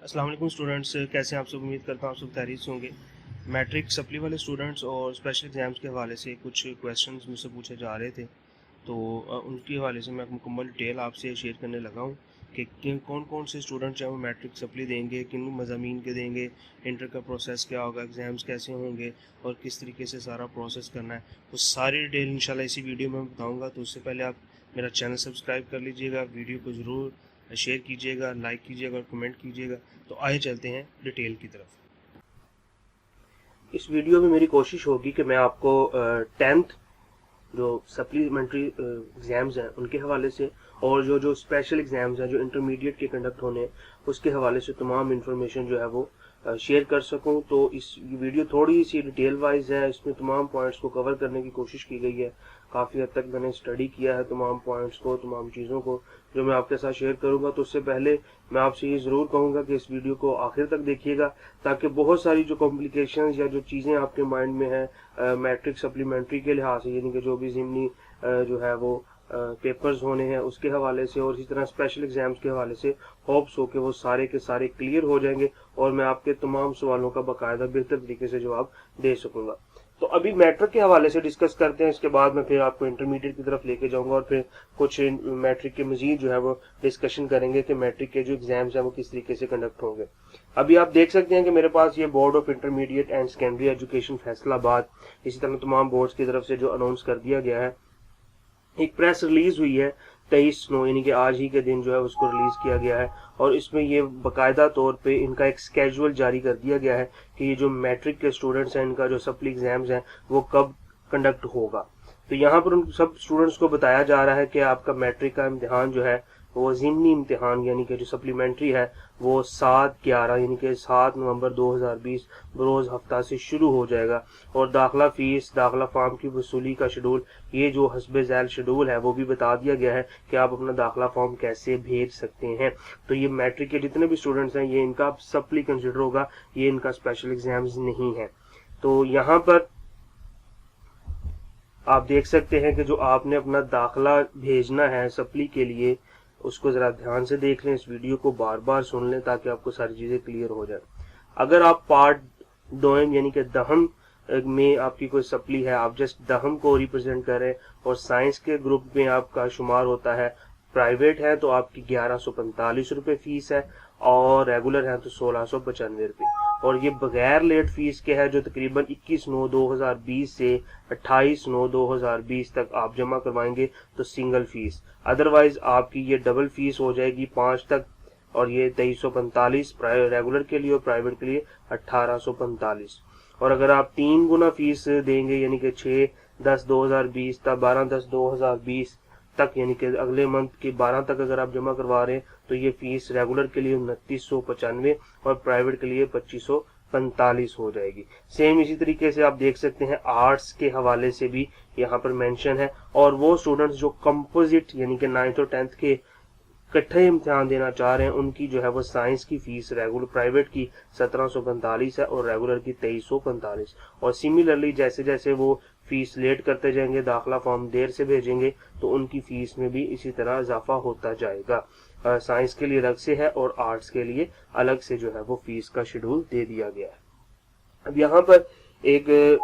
अस्सलाम वालेकुम स्टूडेंट्स, कैसे हैं आप सब। उम्मीद करता हूँ आप सब खैरियत से होंगे। मैट्रिक सप्ली वाले स्टूडेंट्स और स्पेशल एग्ज़ाम्स के हवाले से कुछ क्वेश्चंस मुझसे पूछे जा रहे थे, तो उनके हवाले से मैं मुकम्मल डिटेल आपसे शेयर करने लगा हूँ कि कौन कौन से स्टूडेंट्स हैं वो मैट्रिक सप्ली देंगे, किन मज़ामीन के देंगे, इंटर का प्रोसेस क्या होगा, एग्ज़ाम्स कैसे होंगे और किस तरीके से सारा प्रोसेस करना है। वो सारी डिटेल इंशाल्लाह इसी वीडियो में बताऊँगा। तो उससे पहले आप मेरा चैनल सब्सक्राइब कर लीजिएगा, वीडियो को ज़रूर शेयर कीजिएगा, लाइक कीजिएगा और कमेंट कीजिएगा। तो आइए चलते हैं डिटेल की तरफ। इस वीडियो में मेरी कोशिश होगी कि मैं आपको 10th जो सप्लीमेंट्री एग्ज़ाम्स हैं उनके हवाले से और जो स्पेशल एग्ज़ाम्स हैं जो इंटरमीडिएट के कंडक्ट होने हैं उसके हवाले से तमाम इन्फॉर्मेशन जो है वो शेयर कर सकूं। तो इस वीडियो थोड़ी सी डिटेल वाइज है, इसमें तमाम पॉइंट्स को कवर करने की कोशिश की गई है। काफ़ी हद तक मैंने स्टडी किया है तमाम पॉइंट्स को, तमाम चीज़ों को जो मैं आपके साथ शेयर करूंगा। तो उससे पहले मैं आपसे ये ज़रूर कहूँगा कि इस वीडियो को आखिर तक देखिएगा, ताकि बहुत सारी जो कॉम्प्लिकेशंस या जो चीज़ें आपके माइंड में हैं मैट्रिक सप्लीमेंट्री के लिहाज से, यानी कि जो भी ज़िमनी जो है वो पेपर्स होने हैं उसके हवाले से और इसी तरह स्पेशल एग्जाम्स के हवाले से, होप्स हो कि वो सारे के सारे क्लियर हो जाएंगे और मैं आपके तमाम सवालों का बाकायदा बेहतर तरीके से जवाब दे सकूंगा। तो अभी मैट्रिक के हवाले से डिस्कस करते हैं, इसके बाद मैं फिर आपको इंटरमीडिएट की तरफ लेके जाऊंगा और फिर कुछ मैट्रिक के मजीद जो है वो डिस्कशन करेंगे कि मैट्रिक के जो एग्जाम्स हैं वो किस तरीके से कंडक्ट होंगे। अभी आप देख सकते हैं कि मेरे पास ये board of intermediate and secondary education Faisalabad, इसी तरह तमाम बोर्ड्स की तरफ से जो अनाउंस कर दिया गया है, एक प्रेस रिलीज हुई है 23/9 यानी कि आज ही के दिन जो है उसको रिलीज किया गया है और इसमें ये बाकायदा तौर पे इनका एक स्केड्यूल जारी कर दिया गया है कि ये जो मैट्रिक के स्टूडेंट्स हैं इनका जो सप्ली एग्जाम्स हैं वो कब कंडक्ट होगा। तो यहाँ पर उन सब स्टूडेंट्स को बताया जा रहा है कि आपका मैट्रिक का इम्तिहान जो है वो ज़िमनी इम्तिहान यानी कि जो सप्लीमेंट्री है वो 7/11 यानी कि 7 नवंबर 2020 बरोज़ हफ्ता से शुरू हो जाएगा और दाखिला फ़ीस, दाखिला फॉर्म की वसूली का शेड्यूल, ये जो हस्बे ज़ैल शेड्यूल है वो भी बता दिया गया है कि आप अपना दाखिला फॉर्म कैसे भेज सकते हैं। तो ये मैट्रिक के जितने भी स्टूडेंट्स हैं ये इनका सप्ली कंसिडर होगा, ये इनका स्पेशल एग्जाम्स नहीं है। तो यहाँ पर आप देख सकते हैं कि जो आपने अपना दाखिला भेजना है सप्ली के लिए उसको ज़रा ध्यान से देख लें, इस वीडियो को बार बार सुन लें ताकि आपको सारी चीज़ें क्लियर हो जाए। अगर आप पार्ट दोम यानी कि दहम में आपकी कोई सप्ली है, आप जस्ट दहम को रिप्रेजेंट करें और साइंस के ग्रुप में आपका शुमार होता है, प्राइवेट है तो आपकी 1145 रुपये फीस है और रेगुलर है तो 1695 रुपये, और ये बगैर लेट फीस के है जो तकरीबन 21/9/2020 से 28/9/2020 तक आप जमा करवाएंगे तो सिंगल फीस। अदरवाइज आपकी ये डबल फीस हो जाएगी 5 तक और ये 2345 रेगुलर के लिए और प्राइवेट के लिए 1845। और अगर आप 3 गुना फीस देंगे यानी कि 6/10/2020 तक 12/10/2020 तक यानी कि अगले मंथ के 12 तक अगर आप जमा करवा रहे हैं तो ये फीस रेगुलर के लिए 2995 और प्राइवेट के लिए 2545 हो जाएगी। सेम इसी तरीके से आप देख सकते हैं आर्ट्स के हवाले से भी यहाँ पर मेंशन है, और वो स्टूडेंट्स जो कंपोजिट यानी कि 9th और 10th के इकट्ठे इम्तिहान देना चाह रहे हैं उनकी जो है वो साइंस की फीस रेगुलर प्राइवेट की 1745 है और रेगुलर की 2345। और सिमिलरली जैसे जैसे वो फीस लेट करते जाएंगे, दाखिला फॉर्म देर से भेजेंगे तो उनकी फीस में भी इसी तरह इजाफा होता जाएगा। साइंस के लिए अलग से है और आर्ट्स के लिए अलग से जो है वो फीस का शेड्यूल दे दिया गया है। अब यहाँ पर एक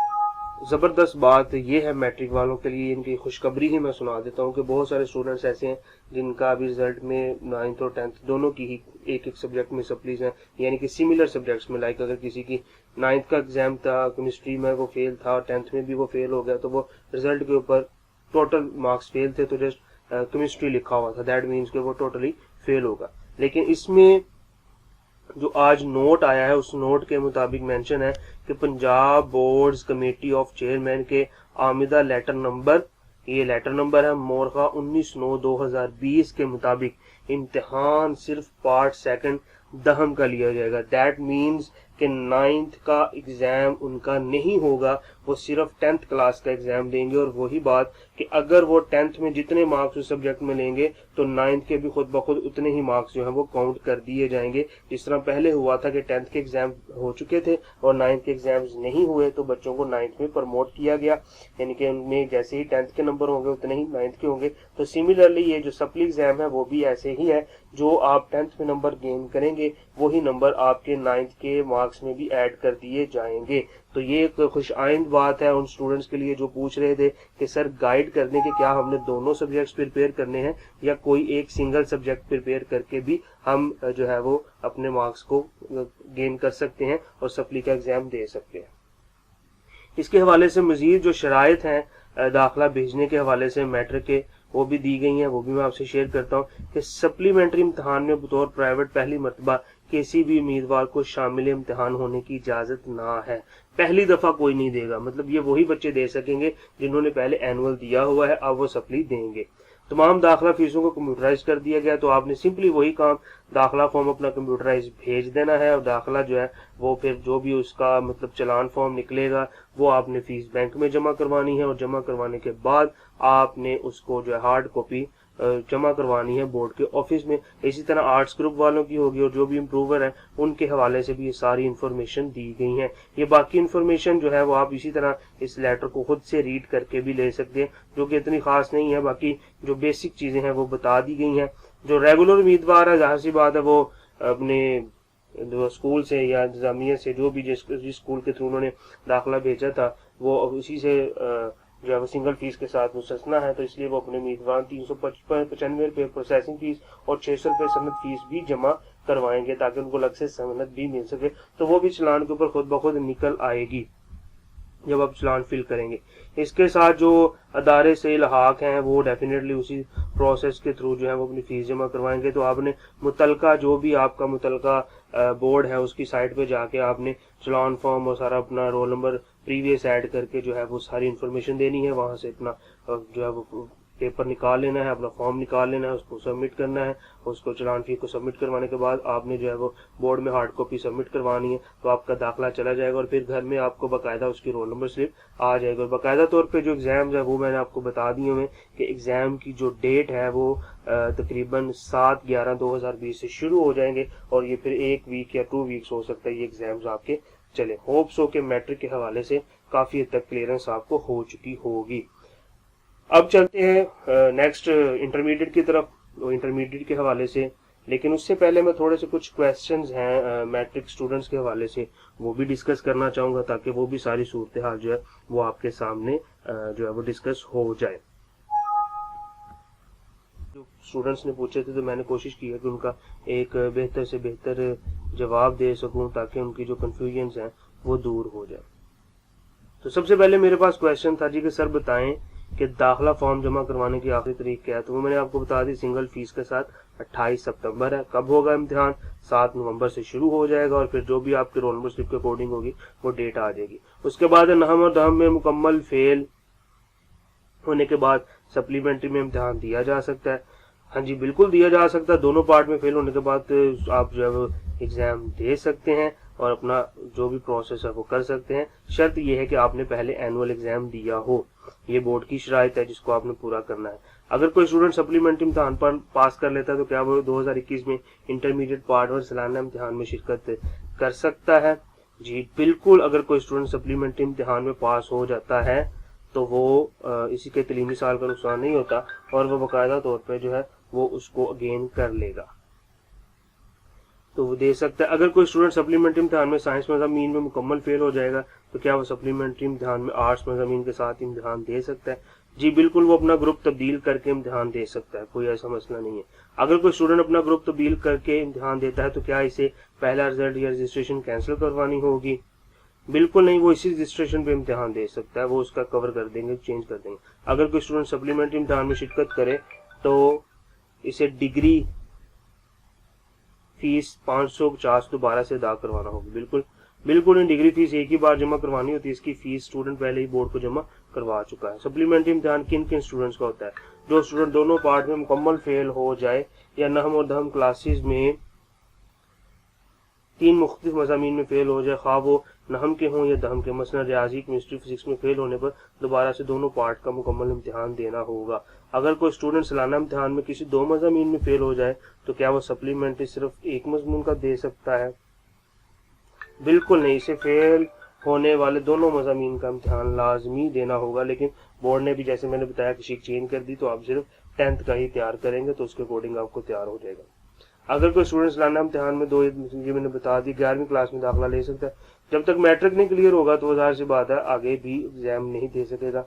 ज़बरदस्त बात ये है मैट्रिक वालों के लिए, इनकी खुशखबरी ही मैं सुना देता हूँ कि बहुत सारे स्टूडेंट्स ऐसे हैं जिनका अभी रिजल्ट में 9th और 10th दोनों की ही एक सब्जेक्ट में सप्लीज हैं, यानी कि सिमिलर सब्जेक्ट्स में। लाइक अगर किसी की 9th का एग्जाम था केमिस्ट्री में वो फेल था और 10th में भी वो फेल हो गया तो वो रिजल्ट के ऊपर टोटल मार्क्स फेल थे तो जस्ट केमिस्ट्री लिखा हुआ था, दैट मीन्स कि वो टोटली फेल होगा। लेकिन इसमें जो आज नोट आया है उस नोट के मुताबिक मेंशन है कि Punjab boards committee of chairman के आमिदा लेटर नंबर, ये लेटर नंबर है मोरखा 19/9/2020 के मुताबिक इम्तिहान सिर्फ पार्ट सेकंड दहम का लिया जाएगा। दैट मीन्स कि 9th का एग्जाम उनका नहीं होगा, वो सिर्फ 10th क्लास का एग्जाम देंगे। और वही बात कि अगर वो 10th में जितने मार्क्स उस सब्जेक्ट में लेंगे तो 9th के भी खुद ब खुद उतने ही मार्क्स जो है वो काउंट कर दिए जाएंगे। जिस तरह पहले हुआ था कि 10th के एग्जाम हो चुके थे और 9th के एग्जाम्स नहीं हुए तो बच्चों को 9th में प्रमोट किया गया, यानी कि उनमें जैसे ही 10th के नंबर होंगे उतने ही 9th के होंगे। तो सिमिलरली ये जो सप्ली एग्जाम है वो भी ऐसे ही है, जो आप 10th में नंबर गेन करेंगे वही नंबर आपके 9th के मार्क्स में भी ऐड कर दिए जाएंगे। तो ये एक खुश आइंद बात है उन स्टूडेंट्स के लिए जो पूछ रहे थे कि सर गाइड करने के क्या हमने दोनों सब्जेक्ट्स प्रिपेयर करने हैं या कोई एक सिंगल सब्जेक्ट प्रिपेयर करके भी हम जो है वो अपने मार्क्स को गेन कर सकते हैं और सप्ली का एग्जाम दे सकते हैं। इसके हवाले से मजीद जो शराइत हैं दाखिला भेजने के हवाले से मैट्रिक के वो भी दी गई हैं, वो भी मैं आपसे शेयर करता हूँ कि सप्लीमेंट्री इम्तहान में बतौर प्राइवेट पहली मरतबा किसी भी उम्मीदवार को शामिल इम्तिहान होने की इजाजत ना है। पहली दफा कोई नहीं देगा, मतलब ये वही बच्चे दे सकेंगे जिन्होंने पहले एनुअल दिया हुआ है, अब वो सप्ली देंगे। तमाम दाखिला फीसों को कंप्यूटराइज कर दिया गया, तो आपने सिंपली वही काम दाखिला फॉर्म अपना कंप्यूटराइज भेज देना है और दाखिला जो है वो फिर जो भी उसका मतलब चलान फॉर्म निकलेगा वो आपने फीस बैंक में जमा करवानी है और जमा करवाने के बाद आपने उसको जो है हार्ड कॉपी जमा करवानी है बोर्ड के ऑफिस में। इसी तरह आर्ट्स ग्रुप वालों की होगी और जो भी इम्प्रूवर है उनके हवाले से भी ये सारी इन्फॉर्मेशन दी गई है। ये बाकी इन्फॉर्मेशन जो है वो आप इसी तरह इस लेटर को खुद से रीड करके भी ले सकते हैं, जो कि इतनी खास नहीं है। बाकी जो बेसिक चीजें हैं वो बता दी गई हैं। जो रेगुलर उम्मीदवार है जाहिर सी बात है वो अपने जो स्कूल से या इंतजामिया से जो भी जिस स्कूल के थ्रू उन्होंने दाखिला भेजा था वो उसी से जो है वो सिंगल फीस के साथ मुस्तस्ना है, तो इसलिए वो अपने उम्मीदवार 395 रुपये प्रोसेसिंग फीस और 600 रुपये सनद फीस भी जमा करवाएंगे ताकि उनको अलग से सनद भी मिल सके। तो वो भी चलान के ऊपर खुद ब खुद निकल आएगी जब आप चलान फिल करेंगे। इसके साथ जो अदारे से इल्हाक हैं वो डेफिनेटली उसी प्रोसेस के थ्रू जो है वो अपनी फीस जमा करवाएंगे। तो आपने मुतलका जो भी आपका मुतलका बोर्ड है उसकी साइट पे जाके आपने चलान फॉर्म और सारा अपना रोल नंबर प्रीवियस ऐड करके जो है वो सारी इन्फॉर्मेशन देनी है। वहां से अपना जो है वो पेपर निकाल लेना है, अपना फॉर्म निकाल लेना है, उसको सबमिट करना है। उसको चलान फी को सबमिट करवाने के बाद आपने जो है वो बोर्ड में हार्ड कॉपी सबमिट करवानी है, तो आपका दाखिला चला जाएगा और फिर घर में आपको बाकायदा उसकी रोल नंबर स्लिप आ जाएगा। और बाकायदा तौर पे जो एग्जाम्स है वो मैंने आपको बता दिए हुए कि एग्जाम की जो डेट है वो तकरीबन 7/11/2020 से शुरू हो जाएंगे और ये फिर 1 वीक या 2 वीक्स हो सकता है ये एग्जाम्स आपके चले। होप्स हो के मैट्रिक के हवाले से काफी हद तक क्लियरेंस आपको हो चुकी होगी। अब चलते हैं नेक्स्ट इंटरमीडिएट की तरफ, इंटरमीडिएट के हवाले से। लेकिन उससे पहले मैं थोड़े से कुछ क्वेश्चंस हैं मैट्रिक स्टूडेंट्स के हवाले से वो भी डिस्कस करना चाहूँगा ताकि वो भी सारी सूरत हाल जो है वो आपके सामने जो है वो डिस्कस हो जाए। जो स्टूडेंट्स ने पूछे थे तो मैंने कोशिश की है कि उनका एक बेहतर से बेहतर जवाब दे सकूं ताकि उनकी जो कन्फ्यूजन्स हैं वो दूर हो जाए। तो सबसे पहले मेरे पास क्वेश्चन था जी कि सर बताएं कि दाखिला फॉर्म जमा करवाने की आखिरी तारीख क्या है। तो वो मैंने आपको बता दी सिंगल फीस के साथ 28 सितंबर है। कब होगा इम्तिहान? 7 नवंबर से शुरू हो जाएगा और फिर जो भी आपके रोल नंबर स्लिप के अकॉर्डिंग होगी वो डेट आ जाएगी। उसके बाद नहम और दहम में मुकम्मल फेल होने के बाद सप्लीमेंट्री में इम्तिहान दिया जा सकता है। हाँ जी बिल्कुल दिया जा सकता है। दोनों पार्ट में फेल होने के बाद आप जो है वो एग्जाम दे सकते हैं और अपना जो भी प्रोसेस है वो कर सकते हैं। शर्त यह है कि आपने पहले एनुअल एग्जाम दिया हो, ये बोर्ड की शराइत है जिसको आपने पूरा करना है। अगर कोई स्टूडेंट सप्लीमेंट्री इम्तिहान पर पास कर लेता है तो क्या वो 2021 में इंटरमीडिएट पार्ट और सालाना इम्तिहान में शिरकत कर सकता है? जी बिल्कुल। अगर कोई स्टूडेंट सप्लीमेंट्री इम्तिहान में पास हो जाता है तो वो इसी के तलीमी साल का नुकसान नहीं होता और वो बाकायदा तौर पर जो है वो उसको गेन कर लेगा, तो वो दे सकता है। अगर कोई स्टूडेंट सप्लीमेंट्री इम्तिहान में साइंस मज़ामीन में मुकम्मल फेल हो जाएगा तो क्या वो सप्लीमेंट्री इम्तिहान में आर्ट्स मज़ामीन के साथ इम्तिहान दे सकता है? जी बिल्कुल, वो अपना ग्रुप तब्दील करके इम्तिहान दे सकता है, कोई ऐसा मसला नहीं है। अगर कोई स्टूडेंट अपना ग्रुप तब्दील करके इम्तिहान देता है तो क्या इसे पहला रिजल्ट या रजिस्ट्रेशन कैंसिल करवानी होगी? बिल्कुल नहीं, वो इसी रजिस्ट्रेशन पे इम्तिहान दे सकता है, वो उसका कवर कर देंगे, चेंज कर देंगे। अगर कोई स्टूडेंट सप्लीमेंट्री इम्तिहान में शिरकत करे तो इसे डिग्री फीस 550 दोबारा से अदा करवाना होगा। बिल्कुल बिल्कुल, डिग्री फीस एक ही बार जमा करवानी होती है, इसकी फीस स्टूडेंट पहले ही बोर्ड को जमा करवा चुका है। सप्लीमेंट्री इम्तिहान किन किन स्टूडेंट्स का होता है? जो स्टूडेंट दोनों पार्ट में मुकम्मल फेल हो जाए या नहम और दहम क्लासेस में 3 मुख्तलिफ मज़ामीन में फेल हो जाए, खा वो नहम के हों या दहम के, मसलन रियाजी, केमिस्ट्री, फिजिक्स में फेल होने पर दोबारा से दोनों पार्ट का मुकम्मल इम्तिहान देना होगा। अगर कोई स्टूडेंट सालाना इम्तिहान में किसी 2 मज़ामीन में फेल हो जाए तो क्या वो सप्लीमेंट्री सिर्फ एक मजमून का दे सकता है? बिल्कुल नहीं, इसे फेल होने वाले दोनों मज़ामीन का इम्तिहान लाजमी देना होगा। लेकिन बोर्ड ने भी, जैसे मैंने बताया, कि शीट चेंज कर दी, तो आप सिर्फ 10th का ही तैयार करेंगे तो उसके अकॉर्डिंग आपको तैयार हो जाएगा। अगर कोई स्टूडेंट सालाना इम्तिहान में 2, ये मैंने बता दी, 11वीं क्लास में दाखिला ले सकता है। जब तक मैट्रिक नहीं क्लियर होगा तो ज़ाहिर सी बात है आगे भी एग्जाम नहीं दे सकेगा।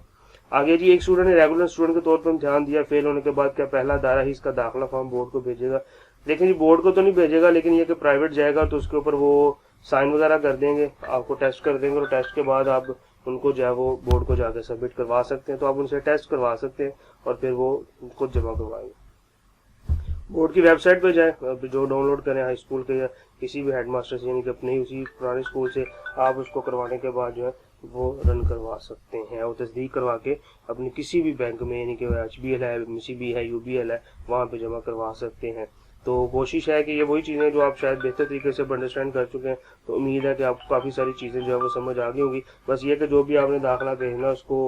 आगे जी, एक स्टूडेंट ने रेगुलर स्टूडेंट के तौर पर इम्तिहान दिया, फेल होने के बाद क्या पहला दायरा ही इसका दाखिला फॉर्म बोर्ड को भेजेगा? लेकिन जी, बोर्ड को तो नहीं भेजेगा, लेकिन ये कि प्राइवेट जाएगा तो उसके ऊपर वो साइन वगैरह कर देंगे, आपको टेस्ट कर देंगे, और टेस्ट के बाद आप उनको जो है वो बोर्ड को जाकर सबमिट करवा सकते हैं। तो आप उनसे टेस्ट करवा सकते हैं और फिर वो खुद जमा करवाएंगे। बोर्ड की वेबसाइट पर जाएं, जो डाउनलोड करें हाई स्कूल के या किसी भी हेडमास्टर से, यानी कि अपने उसी पुराने स्कूल से, आप उसको करवाने के बाद जो है वो रन करवा सकते हैं और तस्दीक करवा के अपने किसी भी बैंक में, यानी कि HBL है, MCB है, UBL है, वहाँ पे जमा करवा सकते हैं। तो कोशिश है कि ये वही चीज़ें जो आप शायद बेहतर तरीके से अंडरस्टैंड कर चुके हैं, तो उम्मीद है कि आपको काफ़ी सारी चीज़ें जो है वो समझ आ गई होंगी। बस ये कि जो भी आपने दाखिला भेजना उसको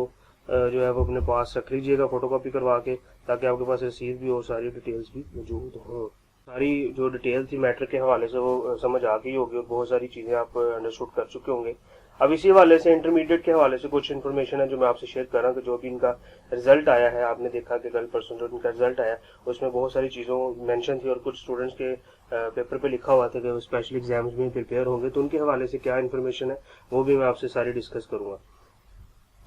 जो है वो अपने पास रख लीजिएगा फोटोकॉपी करवा के, ताकि आपके पास रसीद भी हो, सारी डिटेल्स भी मौजूद हों। सारी जो डिटेल थी मैट्रिक के हवाले से वो समझ आ गई होगी और बहुत सारी चीज़ें आप अंडरस्टूड कर चुके होंगे। अब इसी हवाले से इंटरमीडिएट के हवाले से कुछ इन्फॉर्मेशन है जो मैं आपसे शेयर कर रहा हूँ कि जो भी इनका रिजल्ट आया है, आपने देखा कि कल परसों जो इनका रिजल्ट आया उसमें बहुत सारी चीज़ों मेंशन थी और कुछ स्टूडेंट्स के पेपर पे लिखा हुआ था कि वो स्पेशल एग्जाम्स में प्रिपेयर होंगे, तो उनके हवाले से क्या इन्फॉर्मेशन है वो भी मैं आपसे सारी डिस्कस करूँगा।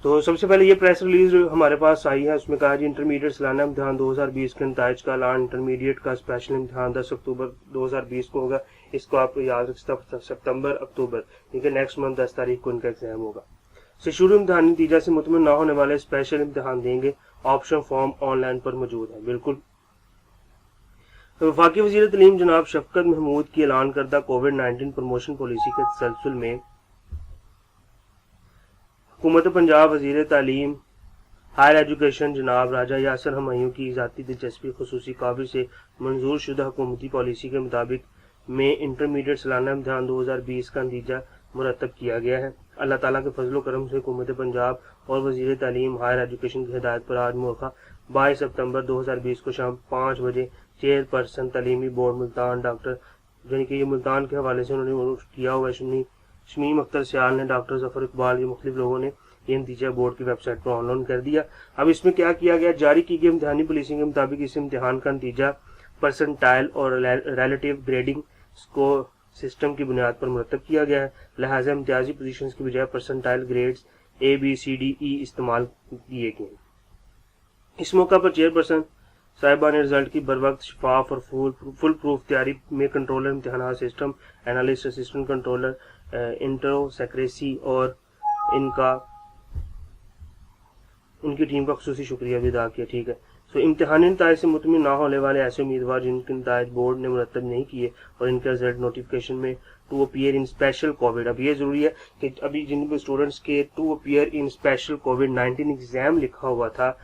तो सबसे पहले ये प्रेस रिलीज हमारे पास आई है, उसमें कहा जी इंटरमीडिएट सालाना इम्तिहान 2020 के नताइज का ऐलान। इंटरमीडिएट का स्पेशल इम्तिहान 10 अक्टूबर 2020 को होगा। इसको आप याद रख, सितंबर अक्टूबर, ठीक है, नेक्स्ट मंथ 10 तारीख को इनका एग्जाम होगा। से शुरू इम्तिहानी नतीजा से मुतमिन ना होने वाले स्पेशल इम्तिहान देंगे। ऑप्शन फॉर्म ऑनलाइन पर मौजूद है। बिल्कुल। तो वफाकी वज़ीर तालीम जनाब शफकत महमूद की ऐलान करदा कोविड-19 प्रमोशन पॉलिसी के तसलसल में हुकूमत पंजाब वज़ीर तालीम हायर एजुकेशन जनाब राजा यासर हमायूं की ज़ाती दिलचस्पी खुसूसी काबिल से मंजूर शुदा हुकूमती पॉलिसी के मुताबिक में इंटरमीडिएट सालाना इम्तिहान 2020 का नतीजा मुरतब किया गया है। अल्लाह ताला के फजल करम से हुकूमत पंजाब और वज़ीर तालीम हायर एजुकेशन की हिदायत पर आज मौका 22 सितंबर 2020 को शाम 5 बजे चेयरपर्सन तालीमी बोर्ड मुल्तान डॉक्टर, यानी कि ये मुल्तान के हवाले से उन्होंने किया हुआ शमीम अख्तर सियाल ने, डॉक्टर जफर इकबाल, ये मुख्तलिफ लोगों ने ये नतीजा बोर्ड की वेबसाइट पर ऑनलाइन कर दिया। अब इसमें क्या किया गया, जारी की गई इम्तिहानी पॉलिसी के मुताबिक इस इम्तिहान का नतीजा परसेंटाइल और रिलेटिव ग्रेडिंग स्कोर सिस्टम की बुनियाद पर मुरतब किया गया है। लिहाजा इम्तियाजी पोजीशंस की बजाय परसेंटाइल ग्रेड्स ABCDE इस्तेमाल किए गए। इस मौका पर चेयरपर्सन साहिबा ने रिजल्ट की बरवक्त, शफाफ और फुल प्रूफ तैयारी में कंट्रोलर इम्तिहान system analyst, assistant controller, intro secrecy और इनकी टीम का खुसूसी शुक्रिया भी अदा किया। ठीक है। सो इम्तिहानी नताइज से मुतमिन ना होने वाले ऐसे उम्मीदवार जिनके नताइज बोर्ड ने मुरतब नहीं किए और इनके रिजल्ट नोटिफिकेशन में to appear in special covid, अब ये जरूरी है कि अभी जिन स्टूडेंट्स के टू अपीयर इन स्पेशल कोविड-19 एग्जाम लिखा हुआ था,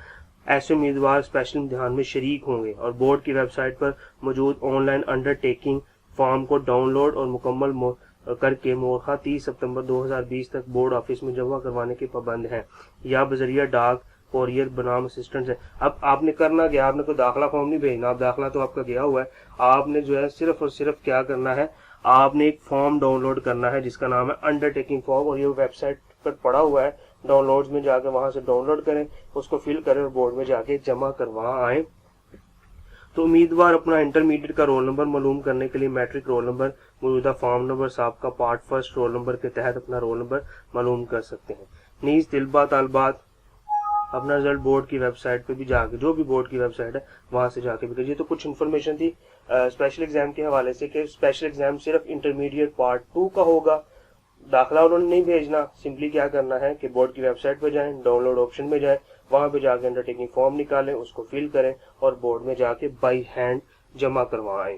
ऐसे उम्मीदवार स्पेशल इम्तिहान में शरीक होंगे और बोर्ड की वेबसाइट पर मौजूद ऑनलाइन अंडरटेकिंग फॉर्म को डाउनलोड और मुकम्मल करके मोरखा 30 सितंबर 2020 तक बोर्ड ऑफिस में जमा करवाने के पाबंद हैं या बजरिया डाक कोरियर बनाम असिस्टेंट है। अब आपने करना क्या, आपने कोई दाखिला फॉर्म नहीं भेजना, आप दाखिला तो आपका गया हुआ है, आपने जो है सिर्फ और सिर्फ क्या करना है, आपने एक फॉर्म डाउनलोड करना है जिसका नाम है अंडरटेकिंग फॉर्म, और ये वेबसाइट पर पड़ा हुआ है, डाउनलोड्स में जाकर वहां से डाउनलोड करें, उसको फिल करें और बोर्ड में जाके जमा करवा आए। तो उम्मीदवार अपना इंटरमीडिएट का रोल नंबर मालूम करने के लिए मैट्रिक रोल नंबर, मौजूदा फॉर्म नंबर, साहब पार्ट फर्स्ट रोल नंबर के तहत अपना रोल नंबर मालूम कर सकते हैं। नीज तिलबा तालबात अपना रिजल्ट बोर्ड की वेबसाइट पे भी जाके, जो भी बोर्ड की वेबसाइट है वहां से जाके भी कीजिए। तो कुछ इन्फॉर्मेशन थी स्पेशल एग्जाम के हवाले से कि स्पेशल एग्जाम सिर्फ इंटरमीडिएट पार्ट 2 का होगा। दाखिला उन्होंने नहीं भेजना, सिंपली क्या करना है कि बोर्ड की वेबसाइट पर जाएं, डाउनलोड ऑप्शन में जाएं, वहां पे जाके अंडरटेकिंग फॉर्म निकालें, उसको फिल करें और बोर्ड में जाके बाई हैंड जमा करवाएं।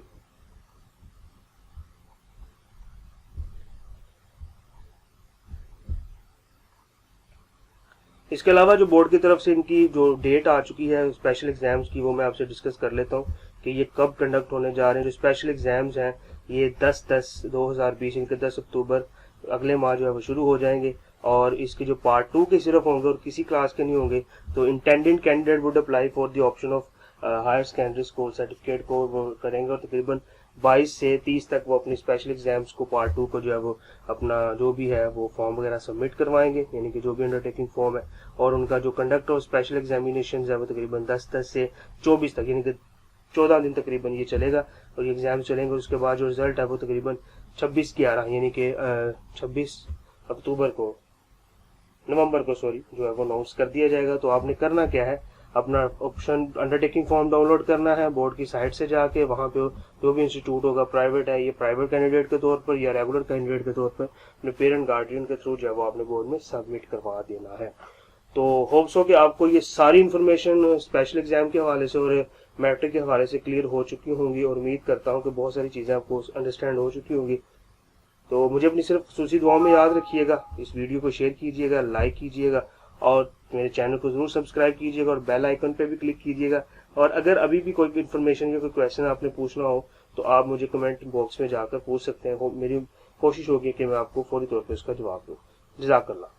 इसके अलावा जो बोर्ड की तरफ से इनकी जो डेट आ चुकी है स्पेशल एग्जाम्स की, वो मैं आपसे डिस्कस कर लेता हूँ कि ये कब कंडक्ट होने जा रहे हैं। जो स्पेशल एग्जाम्स हैं ये 10/10/2020 इनके 10 अक्टूबर अगले माह जो है वो शुरू हो जाएंगे, और इसके जो पार्ट 2 के सिर्फ होंगे और किसी क्लास के नहीं होंगे। तो intended candidate would apply for the option of higher secondary school certificate को वो करेंगे, और तकरीबन 22 से 30 तक वो अपनी स्पेशल एग्जाम्स को पार्ट 2 को जो है वो अपना जो भी है वो फॉर्म वगैरह सबमिट करवाएंगे, यानी कि जो भी अंडरटेकिंग फॉर्म है। और उनका जो कंडक्ट ऑफ स्पेशल एग्जामिनेशन है वो तकरीबन 10 से 24 तक, यानी कि 14 दिन तकरीबन ये चलेगा और ये एग्जाम चलेंगे। और उसके बाद जो रिजल्ट है वो तकरीबन 26/11 यानी कि 26 अक्टूबर को नवंबर को जो है वो अनाउंस कर दिया जाएगा। तो आपने करना क्या है, अपना ऑप्शन अंडरटेकिंग फॉर्म डाउनलोड करना है बोर्ड की साइट से जाके, वहाँ पे जो भी इंस्टीट्यूट होगा, प्राइवेट है, ये प्राइवेट कैंडिडेट के तौर पर या रेगुलर कैंडिडेट के तौर पर, अपने पेरेंट गार्जियन के थ्रू जो है वो आपने बोर्ड में सबमिट करवा देना है। तो होप्स हो कि आपको ये सारी इन्फॉर्मेशन स्पेशल एग्जाम के हवाले से और मैट्रिक के हवाले से क्लियर हो चुकी होंगी, और उम्मीद करता हूँ कि बहुत सारी चीज़ें आपको अंडरस्टैंड हो चुकी होंगी। तो मुझे अपनी सिर्फ खसूसी दुआओं में याद रखिएगा, इस वीडियो को शेयर कीजिएगा, लाइक कीजिएगा, और मेरे चैनल को जरूर सब्सक्राइब कीजिएगा और बेल आइकन पे भी क्लिक कीजिएगा। और अगर अभी भी कोई इन्फॉर्मेशन या कोई क्वेश्चन आपने पूछना हो तो आप मुझे कमेंट बॉक्स में जाकर पूछ सकते हैं। मेरी कोशिश होगी कि मैं आपको फौरी तौर पर उसका जवाब दूँ। जज़ाकल्लाह।